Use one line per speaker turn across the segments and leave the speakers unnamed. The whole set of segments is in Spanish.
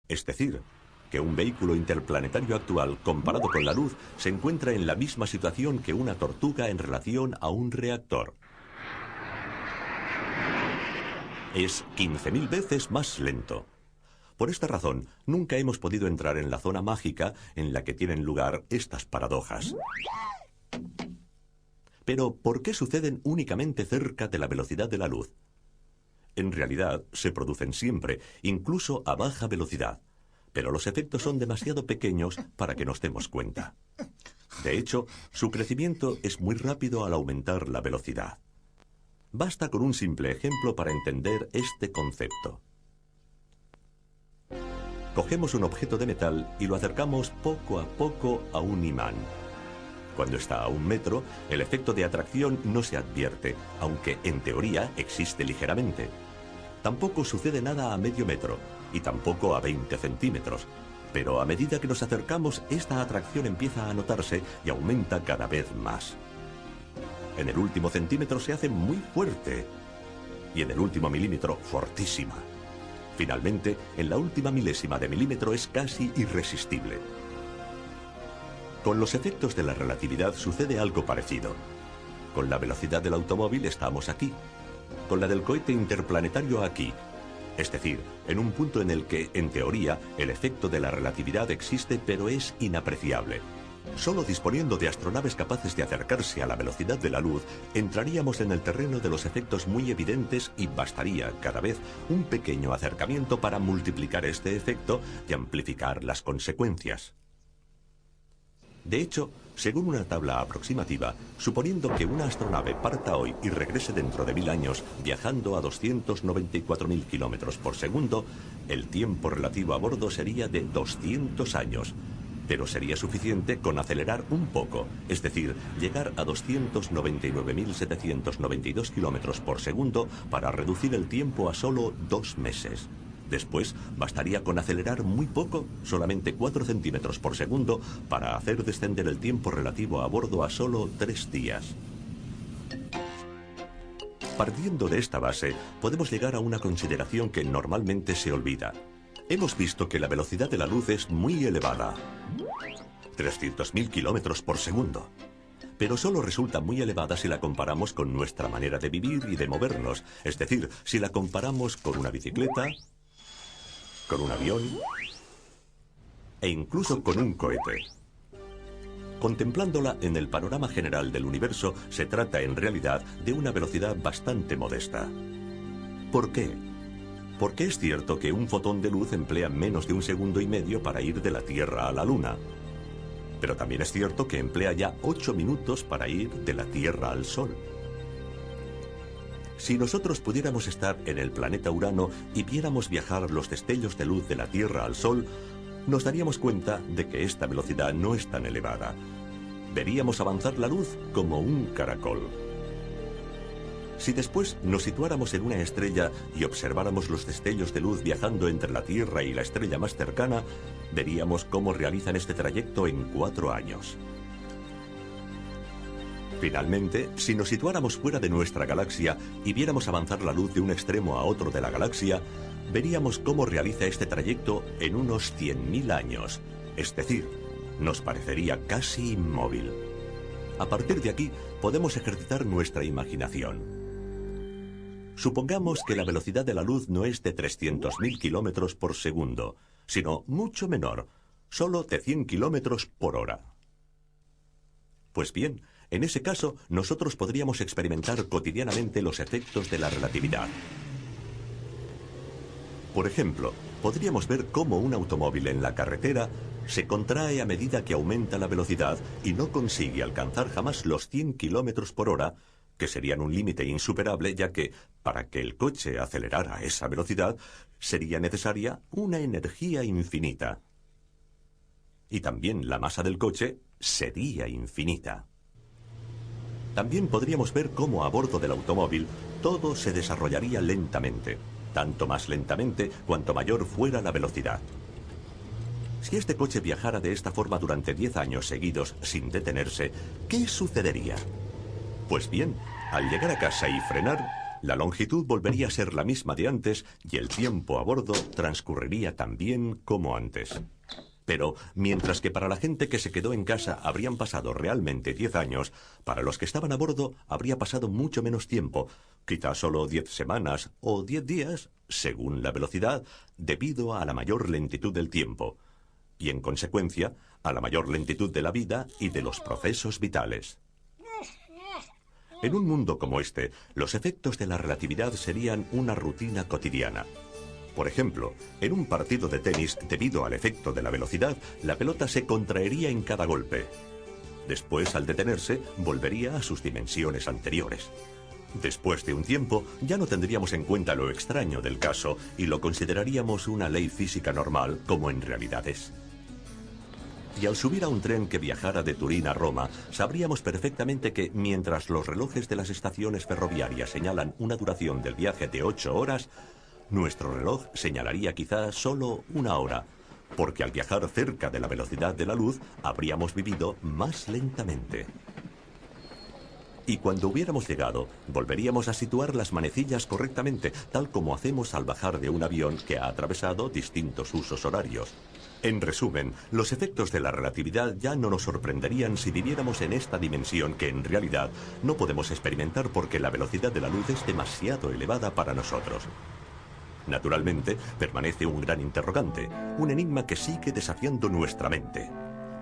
Es decir, que un vehículo interplanetario actual, comparado con la luz, se encuentra en la misma situación que una tortuga en relación a un reactor. Es 15.000 veces más lento. Por esta razón, nunca hemos podido entrar en la zona mágica en la que tienen lugar estas paradojas. Pero, ¿por qué suceden únicamente cerca de la velocidad de la luz? En realidad, se producen siempre, incluso a baja velocidad. Pero los efectos son demasiado pequeños para que nos demos cuenta. De hecho, su crecimiento es muy rápido al aumentar la velocidad. Basta con un simple ejemplo para entender este concepto. Cogemos un objeto de metal y lo acercamos poco a poco a un imán. Cuando está a 1 metro, el efecto de atracción no se advierte, aunque en teoría existe ligeramente. Tampoco sucede nada a medio metro, y tampoco a 20 centímetros. Pero a medida que nos acercamos, esta atracción empieza a notarse y aumenta cada vez más. En el último centímetro se hace muy fuerte, y en el último milímetro, fortísima. Finalmente, en la última milésima de milímetro es casi irresistible. Con los efectos de la relatividad sucede algo parecido. Con la velocidad del automóvil estamos aquí. Con la del cohete interplanetario aquí. Es decir, en un punto en el que, en teoría, el efecto de la relatividad existe pero es inapreciable. Solo disponiendo de astronaves capaces de acercarse a la velocidad de la luz, entraríamos en el terreno de los efectos muy evidentes y bastaría, cada vez, un pequeño acercamiento para multiplicar este efecto y amplificar las consecuencias. De hecho, según una tabla aproximativa, suponiendo que una astronave parta hoy y regrese dentro de 1000 años viajando a 294.000 kilómetros por segundo, el tiempo relativo a bordo sería de 200 años. Pero sería suficiente con acelerar un poco, es decir, llegar a 299.792 kilómetros por segundo para reducir el tiempo a solo 2 meses. Después, bastaría con acelerar muy poco, solamente 4 centímetros por segundo, para hacer descender el tiempo relativo a bordo a solo 3 días. Partiendo de esta base, podemos llegar a una consideración que normalmente se olvida. Hemos visto que la velocidad de la luz es muy elevada, 300.000 kilómetros por segundo. Pero solo resulta muy elevada si la comparamos con nuestra manera de vivir y de movernos. Es decir, si la comparamos con una bicicleta, con un avión e incluso con un cohete. Contemplándola en el panorama general del universo, se trata en realidad de una velocidad bastante modesta. ¿Por qué? Porque es cierto que un fotón de luz emplea menos de 1,5 segundos para ir de la Tierra a la Luna. Pero también es cierto que emplea ya 8 minutos para ir de la Tierra al Sol. Si nosotros pudiéramos estar en el planeta Urano y viéramos viajar los destellos de luz de la Tierra al Sol, nos daríamos cuenta de que esta velocidad no es tan elevada. Veríamos avanzar la luz como un caracol. Si después nos situáramos en una estrella y observáramos los destellos de luz viajando entre la Tierra y la estrella más cercana, veríamos cómo realizan este trayecto en 4 años. Finalmente, si nos situáramos fuera de nuestra galaxia y viéramos avanzar la luz de un extremo a otro de la galaxia, veríamos cómo realiza este trayecto en unos 100.000 años. Es decir, nos parecería casi inmóvil. A partir de aquí, podemos ejercitar nuestra imaginación. Supongamos que la velocidad de la luz no es de 300.000 kilómetros por segundo, sino mucho menor, solo de 100 kilómetros por hora. Pues bien, en ese caso, nosotros podríamos experimentar cotidianamente los efectos de la relatividad. Por ejemplo, podríamos ver cómo un automóvil en la carretera se contrae a medida que aumenta la velocidad y no consigue alcanzar jamás los 100 kilómetros por hora, que serían un límite insuperable, ya que, para que el coche acelerara a esa velocidad, sería necesaria una energía infinita. Y también la masa del coche sería infinita. También podríamos ver cómo a bordo del automóvil todo se desarrollaría lentamente, tanto más lentamente cuanto mayor fuera la velocidad. Si este coche viajara de esta forma durante 10 años seguidos sin detenerse, ¿qué sucedería? Pues bien, al llegar a casa y frenar, la longitud volvería a ser la misma de antes y el tiempo a bordo transcurriría tan bien como antes. Pero, mientras que para la gente que se quedó en casa habrían pasado realmente 10 años, para los que estaban a bordo habría pasado mucho menos tiempo, quizás solo 10 semanas o 10 días, según la velocidad, debido a la mayor lentitud del tiempo, y en consecuencia, a la mayor lentitud de la vida y de los procesos vitales. En un mundo como este, los efectos de la relatividad serían una rutina cotidiana. Por ejemplo, en un partido de tenis, debido al efecto de la velocidad, la pelota se contraería en cada golpe. Después, al detenerse, volvería a sus dimensiones anteriores. Después de un tiempo, ya no tendríamos en cuenta lo extraño del caso y lo consideraríamos una ley física normal, como en realidad es. Y al subir a un tren que viajara de Turín a Roma, sabríamos perfectamente que, mientras los relojes de las estaciones ferroviarias señalan una duración del viaje de 8 horas, nuestro reloj señalaría quizá solo 1 hora, porque al viajar cerca de la velocidad de la luz, habríamos vivido más lentamente. Y cuando hubiéramos llegado, volveríamos a situar las manecillas correctamente, tal como hacemos al bajar de un avión que ha atravesado distintos usos horarios. En resumen, los efectos de la relatividad ya no nos sorprenderían si viviéramos en esta dimensión que en realidad no podemos experimentar porque la velocidad de la luz es demasiado elevada para nosotros. Naturalmente, permanece un gran interrogante, un enigma que sigue desafiando nuestra mente.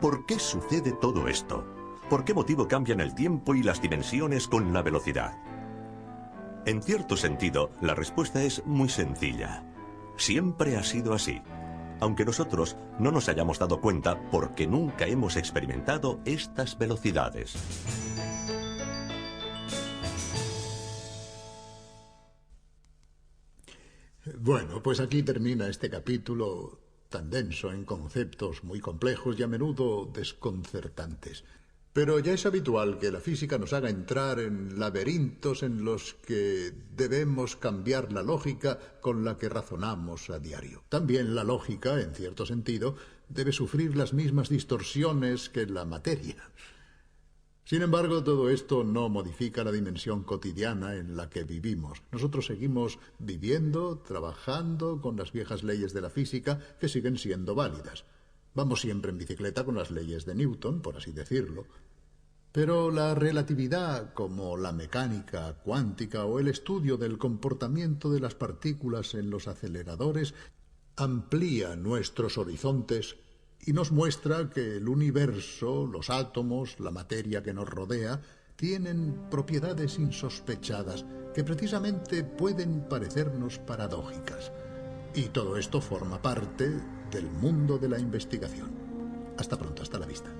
¿Por qué sucede todo esto? ¿Por qué motivo cambian el tiempo y las dimensiones con la velocidad? En cierto sentido, la respuesta es muy sencilla. Siempre ha sido así, aunque nosotros no nos hayamos dado cuenta porque nunca hemos experimentado estas velocidades.
Bueno, pues aquí termina este capítulo tan denso en conceptos muy complejos y a menudo desconcertantes. Pero ya es habitual que la física nos haga entrar en laberintos en los que debemos cambiar la lógica con la que razonamos a diario. También la lógica, en cierto sentido, debe sufrir las mismas distorsiones que la materia. Sin embargo, todo esto no modifica la dimensión cotidiana en la que vivimos. Nosotros seguimos viviendo, trabajando con las viejas leyes de la física que siguen siendo válidas. Vamos siempre en bicicleta con las leyes de Newton, por así decirlo. Pero la relatividad, como la mecánica cuántica o el estudio del comportamiento de las partículas en los aceleradores, amplía nuestros horizontes y nos muestra que el universo, los átomos, la materia que nos rodea, tienen propiedades insospechadas que precisamente pueden parecernos paradójicas. Y todo esto forma parte del mundo de la investigación. Hasta pronto, hasta la vista.